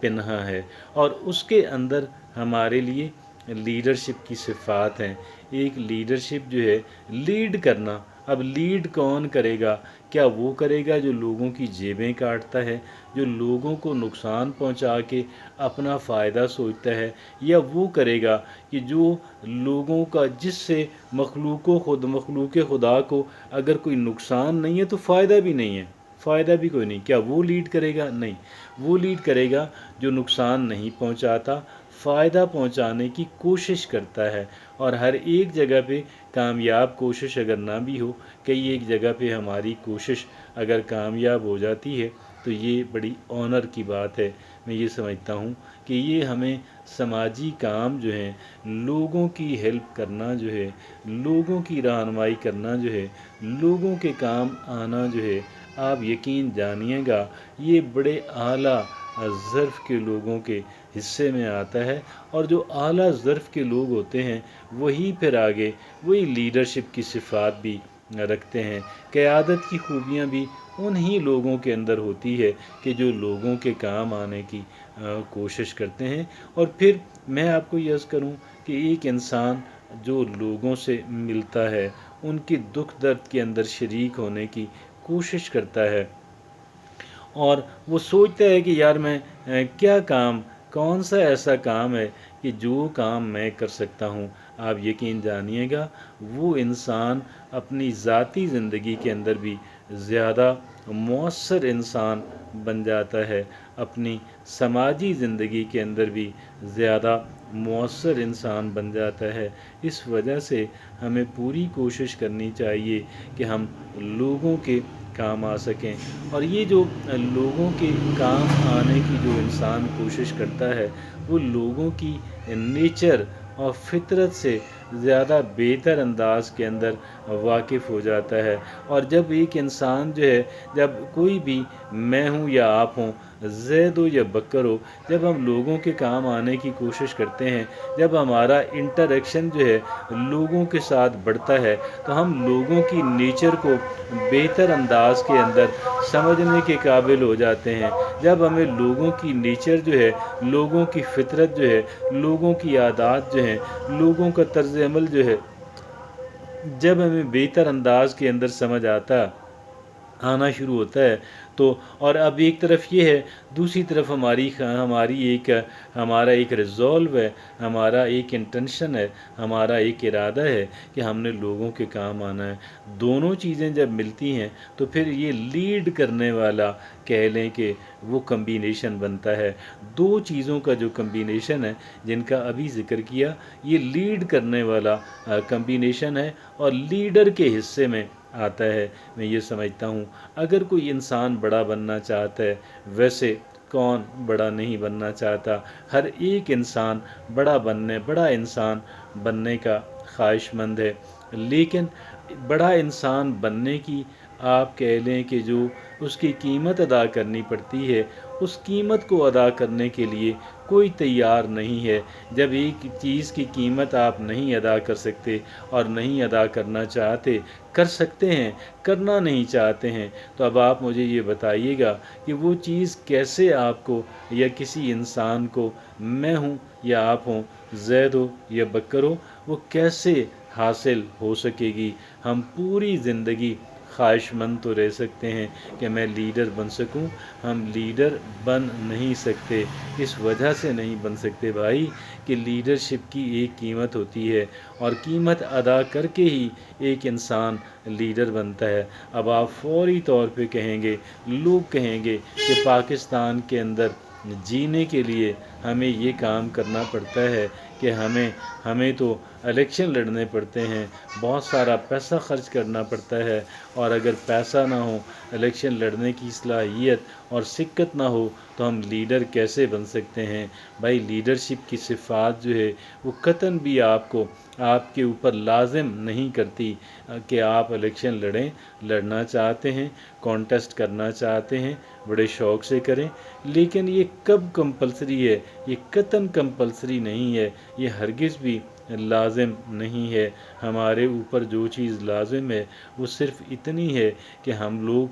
پنہا ہے، اور اس کے اندر ہمارے لیے لیڈرشپ کی صفات ہیں۔ ایک لیڈرشپ جو ہے لیڈ کرنا۔ اب لیڈ کون کرے گا؟ کیا وہ کرے گا جو لوگوں کی جیبیں کاٹتا ہے، جو لوگوں کو نقصان پہنچا کے اپنا فائدہ سوچتا ہے، یا وہ کرے گا کہ جو لوگوں کا، جس سے مخلوق خدا کو اگر کوئی نقصان نہیں ہے تو فائدہ بھی نہیں ہے، فائدہ بھی کوئی نہیں، کیا وہ لیڈ کرے گا؟ نہیں، وہ لیڈ کرے گا جو نقصان نہیں پہنچاتا، فائدہ پہنچانے کی کوشش کرتا ہے۔ اور ہر ایک جگہ پہ کامیاب کوشش اگر نہ بھی ہو، کئی ایک جگہ پہ ہماری کوشش اگر کامیاب ہو جاتی ہے تو یہ بڑی آنر کی بات ہے۔ میں یہ سمجھتا ہوں کہ یہ ہمیں سماجی کام جو ہیں، لوگوں کی ہیلپ کرنا جو ہے، لوگوں کی رہنمائی کرنا جو ہے، لوگوں کے کام آنا جو ہے، آپ یقین جانیے گا یہ بڑے اعلیٰ ظرف کے لوگوں کے حصے میں آتا ہے، اور جو اعلیٰ ظرف کے لوگ ہوتے ہیں وہی پھر آگے وہی لیڈرشپ کی صفات بھی رکھتے ہیں۔ قیادت کی خوبیاں بھی انہی لوگوں کے اندر ہوتی ہے کہ جو لوگوں کے کام آنے کی کوشش کرتے ہیں۔ اور پھر میں آپ کو یہ عرض کروں کہ ایک انسان جو لوگوں سے ملتا ہے، ان کے دکھ درد کے اندر شریک ہونے کی کوشش کرتا ہے، اور وہ سوچتا ہے کہ یار میں کیا کام، کون سا ایسا کام ہے کہ جو کام میں کر سکتا ہوں، آپ یقین جانیے گا وہ انسان اپنی ذاتی زندگی کے اندر بھی زیادہ مؤثر انسان بن جاتا ہے، اپنی سماجی زندگی کے اندر بھی زیادہ مؤثر انسان بن جاتا ہے۔ اس وجہ سے ہمیں پوری کوشش کرنی چاہیے کہ ہم لوگوں کے کام آ سکیں، اور یہ جو لوگوں کے کام آنے کی جو انسان کوشش کرتا ہے وہ لوگوں کی نیچر اور فطرت سے زیادہ بہتر انداز کے اندر واقف ہو جاتا ہے۔ اور جب ایک انسان جو ہے، جب کوئی بھی، میں ہوں یا آپ ہوں، زید ہو یا بکر ہو، جب ہم لوگوں کے کام آنے کی کوشش کرتے ہیں، جب ہمارا انٹریکشن جو ہے لوگوں کے ساتھ بڑھتا ہے، تو ہم لوگوں کی نیچر کو بہتر انداز کے اندر سمجھنے کے قابل ہو جاتے ہیں۔ جب ہمیں لوگوں کی نیچر جو ہے، لوگوں کی فطرت جو ہے، لوگوں کی عادات جو ہیں، لوگوں کا طرز عمل جو ہے، جب ہمیں بہتر انداز کے اندر سمجھ آنا شروع ہوتا ہے تو، اور اب ایک طرف یہ ہے، دوسری طرف ہمارا ایک ریزولو ہے، ہمارا ایک انٹینشن ہے، ہمارا ایک ارادہ ہے کہ ہم نے لوگوں کے کام آنا ہے۔ دونوں چیزیں جب ملتی ہیں تو پھر یہ لیڈ کرنے والا کہہ لیں کہ وہ کمبینیشن بنتا ہے۔ دو چیزوں کا جو کمبینیشن ہے جن کا ابھی ذکر کیا، یہ لیڈ کرنے والا کمبینیشن ہے، اور لیڈر کے حصے میں آتا ہے۔ میں یہ سمجھتا ہوں اگر کوئی انسان بڑا بننا چاہتا ہے، ویسے کون بڑا نہیں بننا چاہتا، ہر ایک انسان بڑا انسان بننے کا خواہش مند ہے، لیکن بڑا انسان بننے کی آپ کہہ لیں کہ جو اس کی قیمت ادا کرنی پڑتی ہے، اس قیمت کو ادا کرنے کے لیے کوئی تیار نہیں ہے۔ جب ایک چیز کی قیمت آپ نہیں ادا کر سکتے اور نہیں ادا کرنا چاہتے، کر سکتے ہیں کرنا نہیں چاہتے ہیں، تو اب آپ مجھے یہ بتائیے گا کہ وہ چیز کیسے آپ کو یا کسی انسان کو، میں ہوں یا آپ ہوں، زید ہو یا بکر ہو، وہ کیسے حاصل ہو سکے گی؟ ہم پوری زندگی خواہش مند تو رہ سکتے ہیں کہ میں لیڈر بن سکوں، ہم لیڈر بن نہیں سکتے۔ اس وجہ سے نہیں بن سکتے بھائی کہ لیڈرشپ کی ایک قیمت ہوتی ہے، اور قیمت ادا کر کے ہی ایک انسان لیڈر بنتا ہے۔ اب آپ فوری طور پہ کہیں گے، لوگ کہیں گے کہ پاکستان کے اندر جینے کے لیے ہمیں یہ کام کرنا پڑتا ہے کہ ہمیں تو الیکشن لڑنے پڑتے ہیں، بہت سارا پیسہ خرچ کرنا پڑتا ہے، اور اگر پیسہ نہ ہو، الیکشن لڑنے کی صلاحیت اور سکت نہ ہو تو ہم لیڈر کیسے بن سکتے ہیں؟ بھائی لیڈرشپ کی صفات جو ہے وہ قطعاً بھی آپ کے اوپر لازم نہیں کرتی کہ آپ الیکشن لڑنا چاہتے ہیں، کانٹیسٹ کرنا چاہتے ہیں، بڑے شوق سے کریں، لیکن یہ کب کمپلسری ہے؟ یہ قطعاً کمپلسری نہیں ہے، یہ ہرگز بھی لازم نہیں ہے۔ ہمارے اوپر جو چیز لازم ہے وہ صرف اتنی ہے کہ ہم لوگ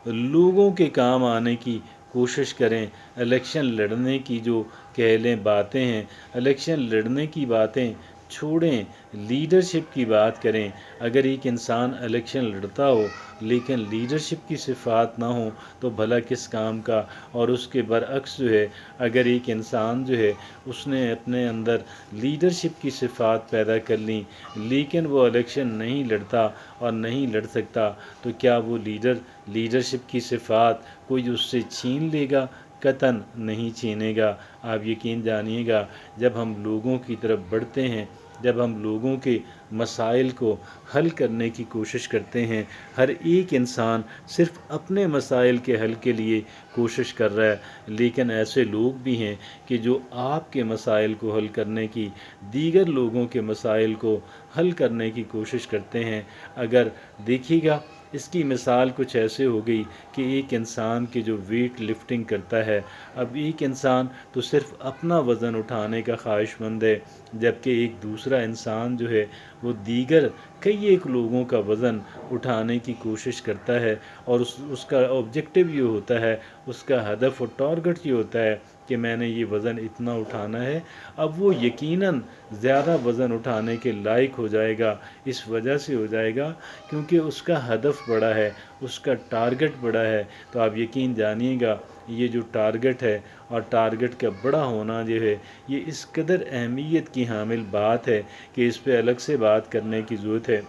لوگوں کے کام آنے کی کوشش کریں، الیکشن لڑنے کی جو کہہ لیں باتیں ہیں، الیکشن لڑنے کی باتیں چھوڑیں، لیڈرشپ کی بات کریں۔ اگر ایک انسان الیکشن لڑتا ہو لیکن لیڈرشپ کی صفات نہ ہوں تو بھلا کس کام کا؟ اور اس کے برعکس جو ہے، اگر ایک انسان جو ہے اس نے اپنے اندر لیڈرشپ کی صفات پیدا کر لیں لیکن وہ الیکشن نہیں لڑتا اور نہیں لڑ سکتا، تو کیا وہ لیڈرشپ کی صفات کوئی اس سے چھین لے گا؟ قطعاً نہیں چھینے گا۔ آپ یقین جانیے گا، جب ہم لوگوں کی طرف بڑھتے ہیں، جب ہم لوگوں کے مسائل کو حل کرنے کی کوشش کرتے ہیں، ہر ایک انسان صرف اپنے مسائل کے حل کے لیے کوشش کر رہا ہے، لیکن ایسے لوگ بھی ہیں کہ جو آپ کے مسائل کو حل کرنے کی، دیگر لوگوں کے مسائل کو حل کرنے کی کوشش کرتے ہیں۔ اگر دیکھیے گا، اس کی مثال کچھ ایسے ہو گئی کہ ایک انسان کے جو ویٹ لفٹنگ کرتا ہے، اب ایک انسان تو صرف اپنا وزن اٹھانے کا خواہش مند ہے، جبکہ ایک دوسرا انسان جو ہے وہ دیگر کئی ایک لوگوں کا وزن اٹھانے کی کوشش کرتا ہے، اور اس کا آبجیکٹو یہ ہوتا ہے، اس کا ہدف اور ٹارگٹ یہ ہوتا ہے کہ میں نے یہ وزن اتنا اٹھانا ہے۔ اب وہ یقیناً زیادہ وزن اٹھانے کے لائق ہو جائے گا، اس وجہ سے ہو جائے گا کیونکہ اس کا ہدف بڑا ہے، اس کا ٹارگٹ بڑا ہے۔ تو آپ یقین جانیے گا، یہ جو ٹارگٹ ہے اور ٹارگٹ کا بڑا ہونا جو ہے، یہ اس قدر اہمیت کی حامل بات ہے کہ اس پہ الگ سے بات کرنے کی ضرورت ہے۔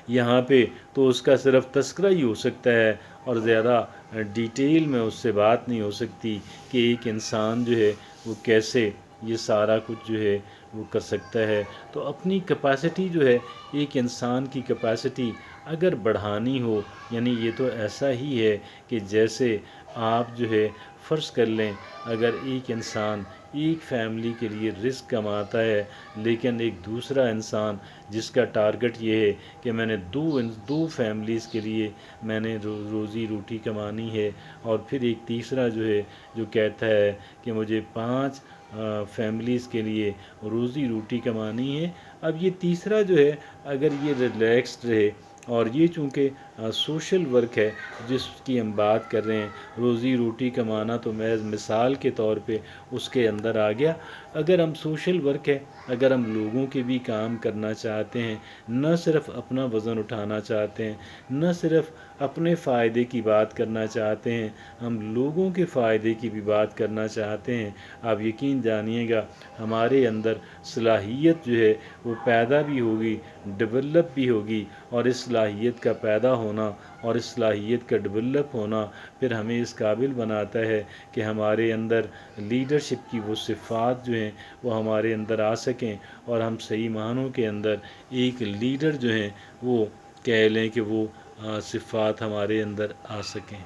یہاں پہ تو اس کا صرف تذکرہ ہی ہو سکتا ہے اور زیادہ ڈیٹیل میں اس سے بات نہیں ہو سکتی کہ ایک انسان جو ہے وہ کیسے یہ سارا کچھ جو ہے وہ کر سکتا ہے۔ تو اپنی کیپیسٹی جو ہے، ایک انسان کی کیپیسٹی اگر بڑھانی ہو، یعنی یہ تو ایسا ہی ہے کہ جیسے آپ جو ہے فرض کر لیں، اگر ایک انسان ایک فیملی کے لیے رزق کماتا ہے، لیکن ایک دوسرا انسان جس کا ٹارگٹ یہ ہے کہ میں نے دو فیملیز کے لیے میں نے روزی روٹی کمانی ہے، اور پھر ایک تیسرا جو ہے جو کہتا ہے کہ مجھے 5 فیملیز کے لیے روزی روٹی کمانی ہے۔ اب یہ تیسرا جو ہے اگر یہ ریلیکسڈ رہے، اور یہ چونکہ سوشل ورک ہے جس کی ہم بات کر رہے ہیں، روزی روٹی کمانا تو محض مثال کے طور پہ اس کے اندر آ گیا۔ اگر ہم سوشل ورک ہے، اگر ہم لوگوں کے بھی کام کرنا چاہتے ہیں، نہ صرف اپنا وزن اٹھانا چاہتے ہیں، نہ صرف اپنے فائدے کی بات کرنا چاہتے ہیں، ہم لوگوں کے فائدے کی بھی بات کرنا چاہتے ہیں، آپ یقین جانیے گا ہمارے اندر صلاحیت جو ہے وہ پیدا بھی ہوگی، ڈیولپ بھی ہوگی، اور اس صلاحیت کا پیدا ہونا اور اس صلاحیت کا ڈیولپ ہونا پھر ہمیں اس قابل بناتا ہے کہ ہمارے اندر لیڈرشپ کی وہ صفات جو ہیں وہ ہمارے اندر آ سکیں، اور ہم صحیح معنوں کے اندر ایک لیڈر جو ہیں وہ کہہ لیں کہ وہ صفات ہمارے اندر آ سکیں۔